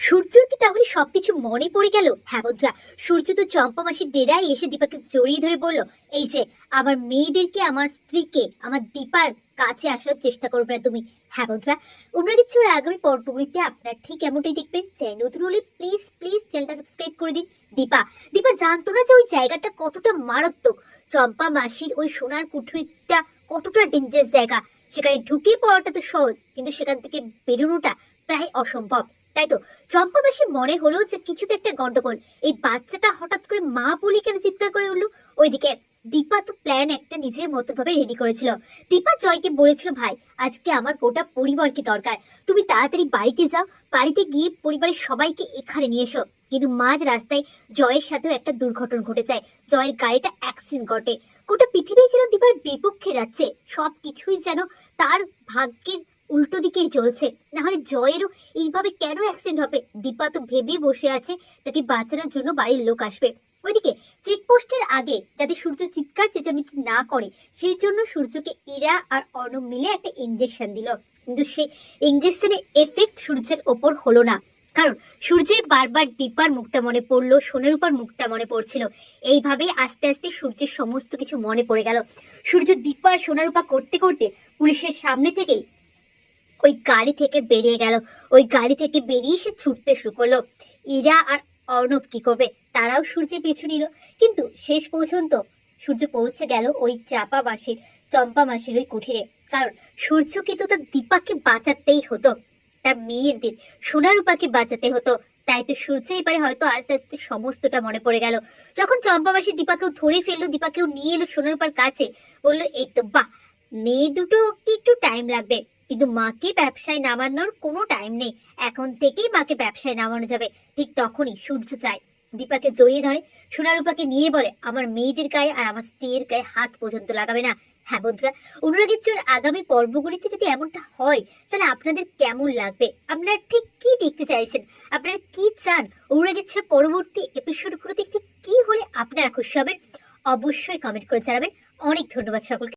সূর্যর কি তাহলে সবকিছু মনে পড়ে গেল? হ্যাঁ বন্ধুরা, সূর্য তো চম্পা মাসির ডেরায় এসে দীপাকে জড়িয়ে ধরে বলল, এই যে আমার মেয়েদেরকে, আমার স্ত্রীকে, আমার দীপার কাছে আসার চেষ্টা করবে না তুমি। হ্যাঁ বন্ধুরা, অনুরাগের ছোঁয়ার আগামী পর্বগুলিতে আপনার ঠিক এমনটাই দেখবেন। চ্যানেল নতুন হলে প্লিজ প্লিজ চ্যানেলটা সাবস্ক্রাইব করে দিন। দীপা দীপা জানতো না যে ওই জায়গাটা কতটা মারাত্মক। চম্পা মাসির ওই সোনার কুঠুরিটা কতটা ডেঞ্জারাস জায়গা। সেখানে ঢুকে পড়াটা তো সহজ, কিন্তু সেখান থেকে বেরোনোটা প্রায় অসম্ভব। তাই তো চম্পা মাসির মনে হলো যে কিছুতে একটা গন্ডগোল। এই বাচ্চাটা হঠাৎ করে মা বলি কেন চিৎকার করে উঠলো? ওইদিকে দীপা তো প্ল্যান একটা নিজের মতো ভাবে রেডি করেছিল। দীপা জয়কে বলেছিল, ভাই আজকে আমার গোটা পরিবারকে দরকার, তুমি তাড়াতাড়ি বাড়িতে যাও, বাড়িতে গিয়ে পরিবারের সবাইকে এখানে নিয়ে এসো। কিন্তু মাঝ রাস্তায় জয়ের সাথেও একটা দুর্ঘটনা ঘটে যায়। জয়ের গাড়িটা অ্যাক্সিডেন্ট ঘটে। গোটা পৃথিবী যেন দীপার বিপক্ষে যাচ্ছে, সবকিছুই যেন তার ভাগ্যের উল্টো দিকেই চলছে। না হলে জয়েরও এইভাবে কেন অ্যাক্সিডেন্ট হবে? দীপা তো ভেবেই বসে আছে তাকে বাঁচানোর জন্য বাড়ির লোক আসবে। ওইদিকে চেকপোস্টের আগে যাতে সূর্য চিৎকার চেঁচামেচি না করে, সেই জন্য সূর্যকে ইরা আর অর্ণব মিলে একটা ইঞ্জেকশন দিল। কিন্তু সেই ইঞ্জেকশনের এফেক্ট সূর্যের ওপর হলো না, কারণ সূর্যের বারবার দীপার মুখটা মনে পড়লো, সোনার উপর মুখটা মনে পড়ছিল। এইভাবেই আস্তে আস্তে সূর্যের সমস্ত কিছু মনে পড়ে গেল। সূর্য দীপা সোনার উপা করতে করতে পুলিশের সামনে থেকেই ওই গাড়ি থেকে বেরিয়ে গেল। ওই গাড়ি থেকে বেরিয়ে সে ছুটতে শুরু করলো। ইরা আর অর্ণব কি করবে? তারাও সূর্যের পিছু নিল। কিন্তু শেষ পর্যন্ত সূর্য পৌঁছে গেল ওই চম্পা মাসির ওই কুঠিরে। কারণ সূর্যকে তো তার দীপাকে বাঁচাতেই হতো, তার মেয়েদের সোনারূপাকে বাঁচাতে হতো। তাই তো সূর্য এবারে হয়তো আস্তে আস্তে সমস্তটা মনে পড়ে গেল। যখন চম্পা মাসি দীপাকেও ধরে ফেললো, দীপাকেও নিয়ে এলো সোনারূপার কাছে, বললো, এই তো বাহ, মেয়ে দুটো কি একটু টাইম লাগবে, কিন্তু মাকে ব্যবসায় নামানোর কোনো টাইম নেই, এখন থেকেই মাকে ব্যবসায় নামানো যাবে। ঠিক তখনই সূর্য চায়, দীপাকে জড়িয়ে ধরে সোনারূপাকে নিয়ে বলে, আমার মেয়েদের গায়ে আর আমার স্ত্রীর গায়ে হাত পর্যন্ত লাগাবে না। হ্যাঁ বন্ধুরা, অনুরাগের ছোঁয়ার আগামী পর্বগুলিতে যদি এমনটা হয়, তাহলে আপনাদের কেমন লাগবে? আপনারা ঠিক কি দেখতে চাইছেন? আপনারা কি চান অনুরাগের ছোঁয়ার পরবর্তী এপিসোডগুলোতে ঠিক কি হলে আপনারা খুশি হবেন? অবশ্যই কমেন্ট করে জানাবেন। অনেক ধন্যবাদ সকলকে।